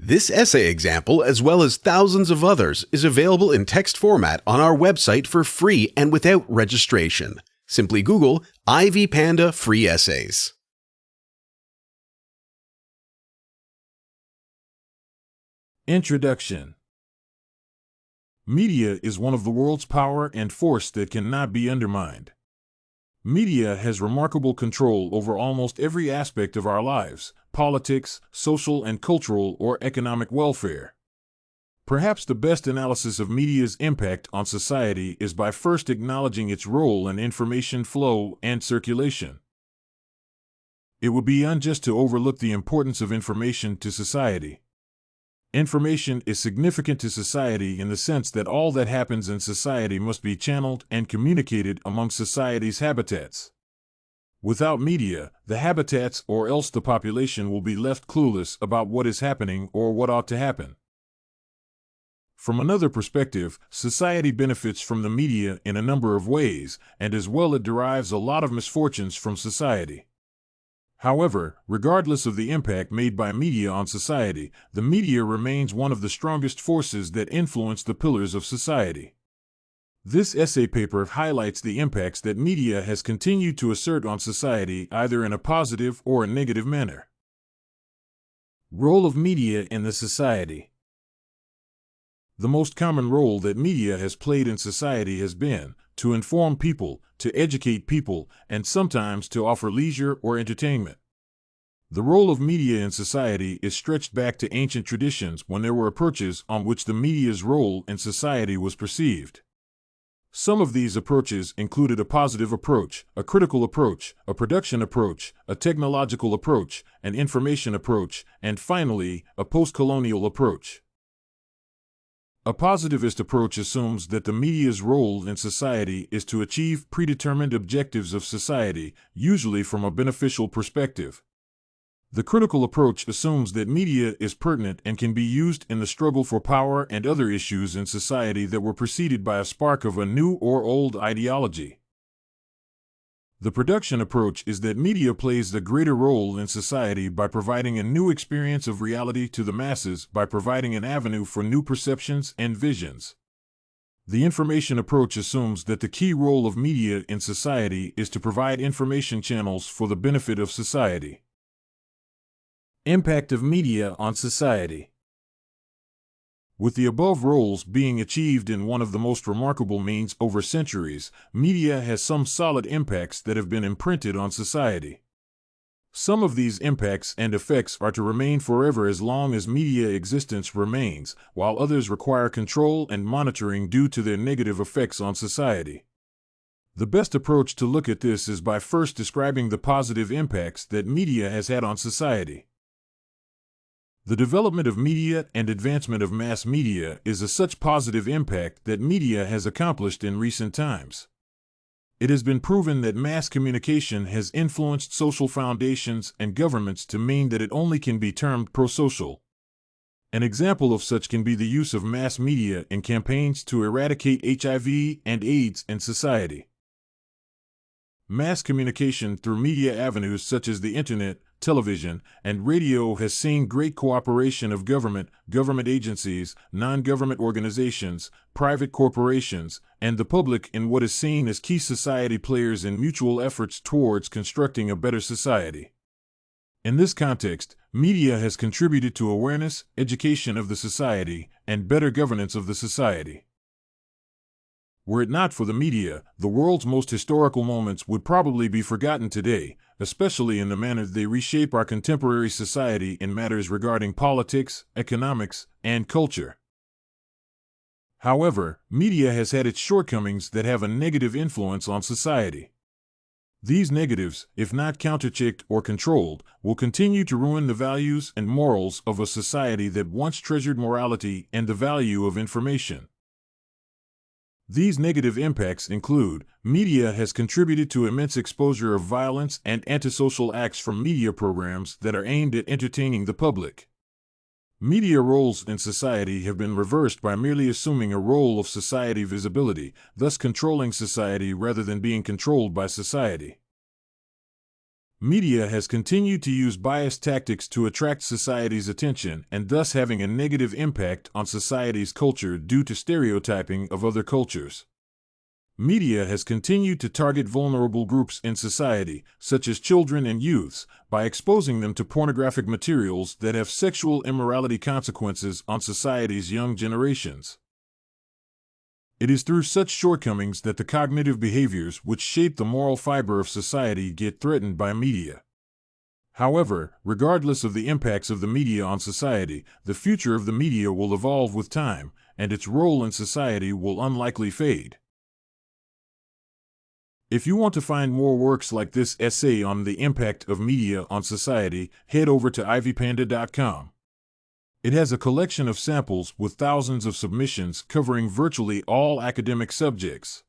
This essay example, as well as thousands of others, is available in text format on our website for free and without registration. Simply Google Ivy Panda Free Essays. Introduction. Media is one of the world's power and force that cannot be undermined. Media has remarkable control over almost every aspect of our lives: politics, social and cultural or economic welfare. Perhaps the best analysis of media's impact on society is by first acknowledging its role in information flow and circulation. It would be unjust to overlook the importance of information to society. Information is significant to society in the sense that all that happens in society must be channeled and communicated among society's habitats. Without media, the habitats or else the population will be left clueless about what is happening or what ought to happen. From another perspective, society benefits from the media in a number of ways, and as well it derives a lot of misfortunes from society. However, regardless of the impact made by media on society, the media remains one of the strongest forces that influence the pillars of society. This essay paper highlights the impacts that media has continued to assert on society either in a positive or a negative manner. Role of media in the society. The most common role that media has played in society has been to inform people, to educate people, and sometimes to offer leisure or entertainment. The role of media in society is stretched back to ancient traditions when there were approaches on which the media's role in society was perceived. Some of these approaches included a positive approach, a critical approach, a production approach, a technological approach, an information approach, and finally, a post-colonial approach. A positivist approach assumes that the media's role in society is to achieve predetermined objectives of society, usually from a beneficial perspective. The critical approach assumes that media is pertinent and can be used in the struggle for power and other issues in society that were preceded by a spark of a new or old ideology. The production approach is that media plays the greater role in society by providing a new experience of reality to the masses, by providing an avenue for new perceptions and visions. The information approach assumes that the key role of media in society is to provide information channels for the benefit of society. Impact of media on society. With the above roles being achieved in one of the most remarkable means over centuries, media has some solid impacts that have been imprinted on society. Some of these impacts and effects are to remain forever as long as media existence remains, while others require control and monitoring due to their negative effects on society. The best approach to look at this is by first describing the positive impacts that media has had on society. The development of media and advancement of mass media is a such positive impact that media has accomplished in recent times. It has been proven that mass communication has influenced social foundations and governments to mean that it only can be termed pro-social. An example of such can be the use of mass media in campaigns to eradicate HIV and AIDS in society. Mass communication through media avenues such as the Internet, television, and radio has seen great cooperation of government agencies, non-government organizations, private corporations, and the public in what is seen as key society players in mutual efforts towards constructing a better society. In this context, media has contributed to awareness, education of the society, and better governance of the society. Were it not for the media, the world's most historical moments would probably be forgotten today, especially in the manner they reshape our contemporary society in matters regarding politics, economics, and culture. However, media has had its shortcomings that have a negative influence on society. These negatives, if not counterchecked or controlled, will continue to ruin the values and morals of a society that once treasured morality and the value of information. These negative impacts include: media has contributed to immense exposure of violence and antisocial acts from media programs that are aimed at entertaining the public. Media roles in society have been reversed by merely assuming a role of society visibility, thus controlling society rather than being controlled by society. Media has continued to use biased tactics to attract society's attention and thus having a negative impact on society's culture due to stereotyping of other cultures. Media has continued to target vulnerable groups in society, such as children and youths, by exposing them to pornographic materials that have sexual immorality consequences on society's young generations. It is through such shortcomings that the cognitive behaviors which shape the moral fiber of society get threatened by media. However, regardless of the impacts of the media on society, the future of the media will evolve with time, and its role in society will unlikely fade. If you want to find more works like this essay on the impact of media on society, head over to ivypanda.com. It has a collection of samples with thousands of submissions covering virtually all academic subjects.